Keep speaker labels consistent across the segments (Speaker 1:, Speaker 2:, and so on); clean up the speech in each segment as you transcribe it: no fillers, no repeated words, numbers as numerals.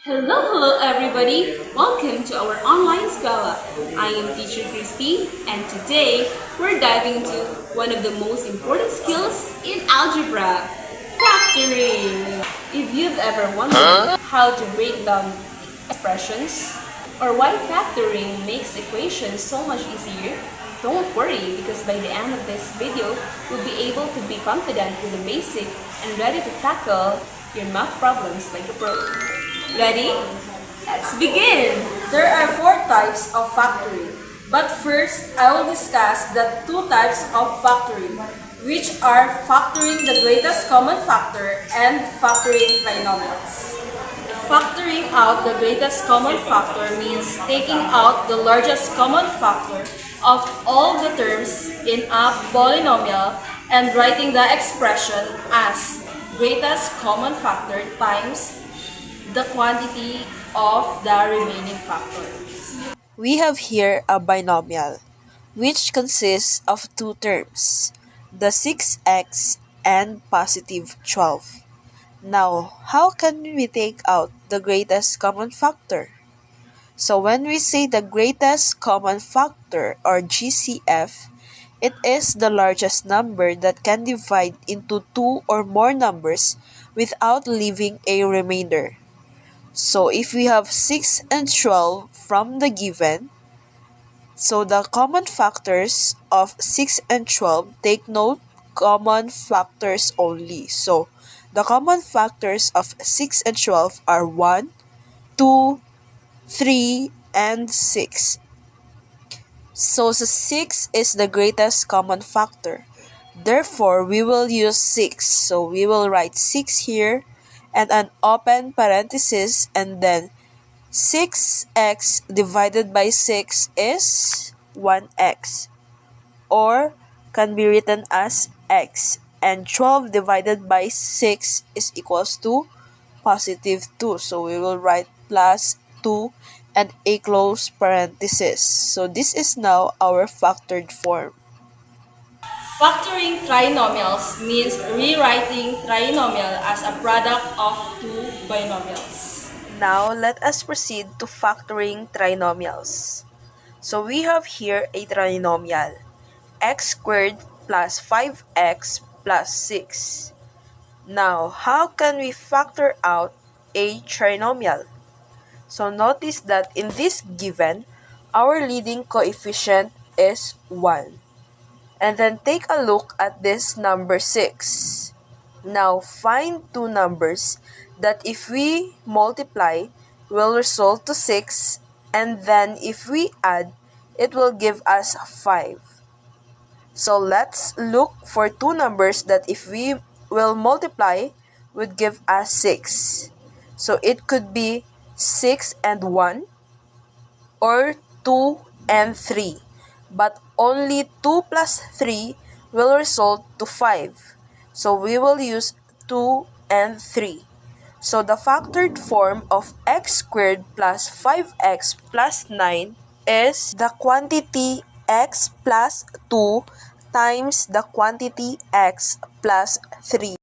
Speaker 1: Hello everybody! Welcome to our online Scala. I am teacher Christy and today we're diving into one of the most important skills in algebra, factoring. If you've ever wondered how to break down expressions or why factoring makes equations so much easier, don't worry because by the end of this video, you'll be able to be confident with the basic and ready to tackle your math problems like a pro. Ready? Let's begin!
Speaker 2: There are four types of factoring, but first I will discuss the two types of factoring, which are factoring the greatest common factor and factoring trinomials. Factoring out the greatest common factor means taking out the largest common factor of all the terms in a polynomial and writing the expression as greatest common factor times the quantity of the remaining factor.
Speaker 3: We have here a binomial, which consists of two terms, the 6x and positive 12. Now, how can we take out the greatest common factor? So when we say the greatest common factor or GCF, it is the largest number that can divide into two or more numbers without leaving a remainder. So if we have 6 and 12 from the given, so the common factors of 6 and 12, take note, common factors only. So the common factors of 6 and 12 are 1, 2, 3, and 6. So 6 is the greatest common factor. Therefore, we will use 6. So we will write 6 here and an open parenthesis, and then 6x divided by 6 is 1x, or can be written as x, and 12 divided by 6 is equals to positive 2. So we will write plus 2 and a close parenthesis. So this is now our factored form.
Speaker 2: Factoring trinomials means rewriting trinomial as a product of two binomials.
Speaker 3: Now, let us proceed to factoring trinomials. So we have here a trinomial, x squared plus 5x plus 6. Now, how can we factor out a trinomial? So notice that in this given, our leading coefficient is 1. And then take a look at this number 6. Now find two numbers that if we multiply will result to 6, and then if we add, it will give us 5. So let's look for two numbers that if we will multiply would give us 6. So it could be 6 and 1 or 2 and 3. But only 2 plus 3 will result to 5. So we will use 2 and 3. So the factored form of x squared plus 5x plus 9 is the quantity x plus 2 times the quantity x plus 3.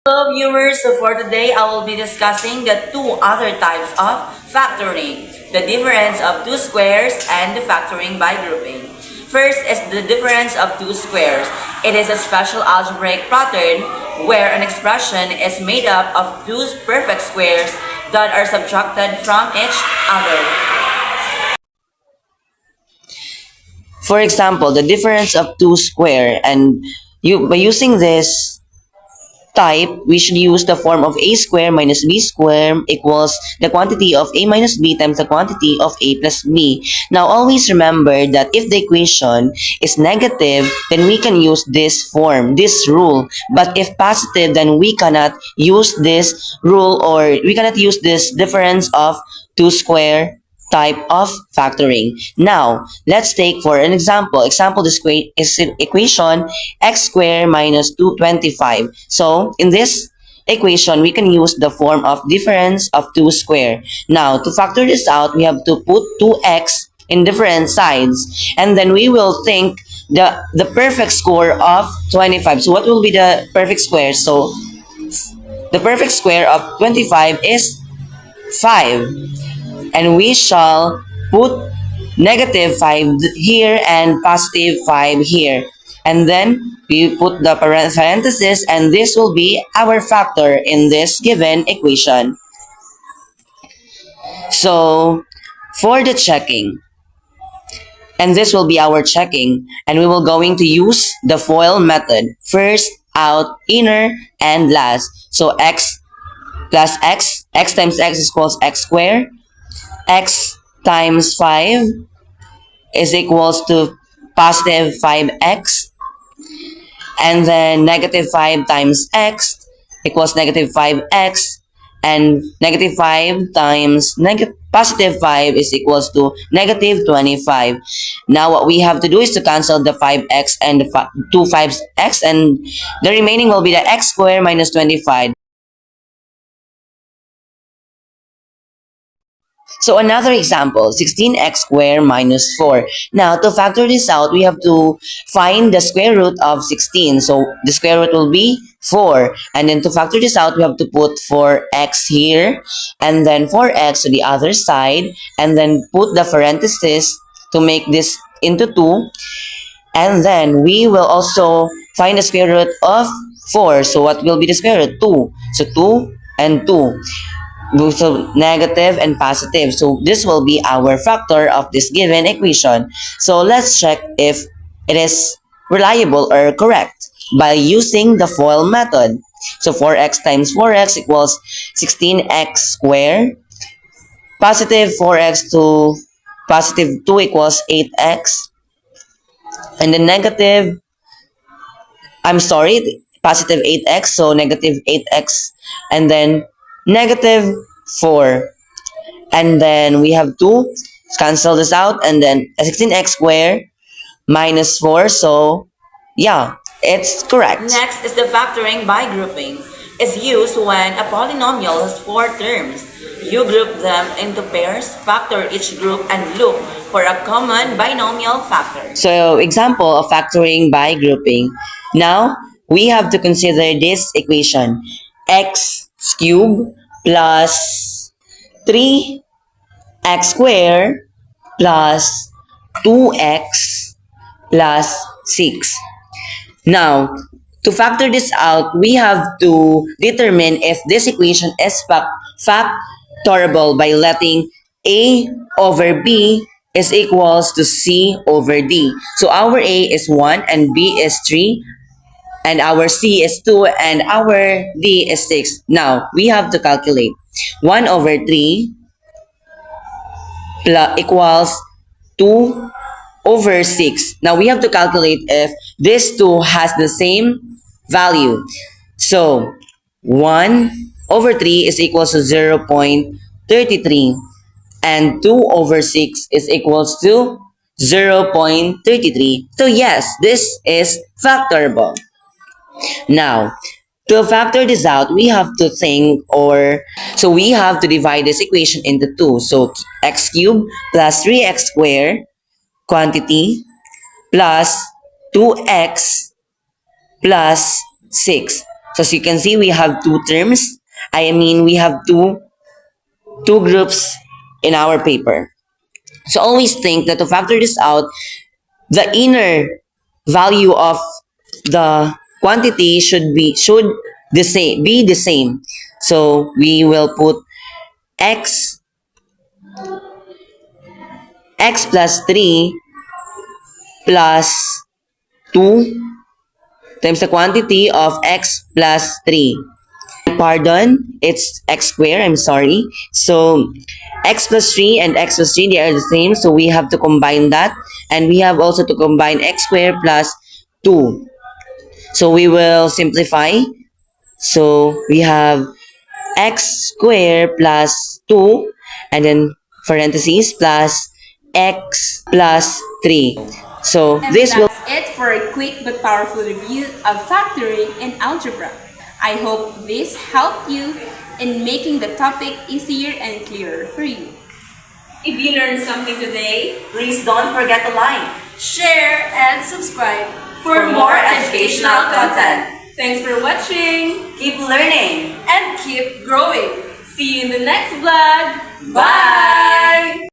Speaker 4: Hello viewers, so for today I will be discussing the two other types of factoring, the difference of two squares and the factoring by grouping. First is the difference of two squares. It is a special algebraic pattern where an expression is made up of two perfect squares that are subtracted from each other. For example, the difference of two square, and by using this type, we should use the form of a square minus b square equals the quantity of a minus b times the quantity of a plus b. Now, always remember that if the equation is negative, then we can use this form, this rule. But if positive, then we cannot use this rule, or we cannot use this difference of two square type of factoring. Now, let's take for an example. Example, this is equation x squared minus 225. So, in this equation, we can use the form of difference of 2 square. Now, to factor this out, we have to put 2x in different sides, and then we will think the perfect score of 25. So, what will be the perfect square? So, the perfect square of 25 is 5. And we shall put negative 5 here and positive 5 here. And then we put the parenthesis, and this will be our factor in this given equation. So for the checking, and this will be our checking, and we will going to use the FOIL method. First, out, inner, and last. So x plus x times x is equals x squared, x times 5 is equals to positive 5x, and then negative 5 times x equals negative 5x, and negative 5 times positive 5 is equals to negative 25. Now what we have to do is to cancel the 5x and the 5x, and the remaining will be the x squared minus 25. So another example, 16x squared minus 4. Now, to factor this out, we have to find the square root of 16. So, the square root will be 4. And then to factor this out, we have to put 4x here, and then 4x to the other side, and then put the parenthesis to make this into 2. And then we will also find the square root of 4. So, what will be the square root? 2. So, 2 and 2. So negative and positive. So this will be our factor of this given equation. So let's check if it is reliable or correct by using the FOIL method. So 4x times 4x equals 16x squared. Positive 4x to positive 2 equals 8x. And then positive 8x, so negative 8x, and then negative 4. And then we have to cancel this out, and then 16x squared minus 4. So yeah, it's correct.
Speaker 5: Next is the factoring by grouping. It's used when a polynomial has 4 terms. You group them into pairs, factor each group, and look for a common binomial factor.
Speaker 4: So example of factoring by grouping. Now we have to consider this equation: x cubed plus 3x squared plus 2x plus 6. Now, to factor this out, we have to determine if this equation is factorable by letting a over b is equals to c over d. So our a is 1 and b is 3, and our c is 2 and our d is 6. Now, we have to calculate 1 over 3 equals 2 over 6. Now, we have to calculate if this 2 has the same value. So, 1 over 3 is equals to 0.33, and 2 over 6 is equals to 0.33. So, yes, this is factorable. Now, to factor this out, we have to we have to divide this equation into 2. So, x cubed plus 3x squared quantity plus 2x plus 6. So, as you can see, we have two terms. We have two groups in our paper. So, always think that to factor this out, the inner value of the quantity should be the same. So we will put x plus 3 plus 2 times the quantity of x plus 3. Pardon, it's x squared, I'm sorry. So x plus 3 and x plus 3, they are the same, so we have to combine that, and we have also to combine x squared plus 2. So we will simplify. So we have x squared plus 2, and then parentheses plus x plus 3. So
Speaker 1: And
Speaker 4: this will...
Speaker 1: that's it for a quick but powerful review of factoring in algebra. I hope this helped you in making the topic easier and clearer for you. If you learned something today,
Speaker 5: Please don't forget to like.
Speaker 2: Share and subscribe
Speaker 5: For more educational content.
Speaker 1: Thanks for watching
Speaker 5: Keep learning.
Speaker 2: And keep growing.
Speaker 1: See you in the next vlog.
Speaker 5: Bye!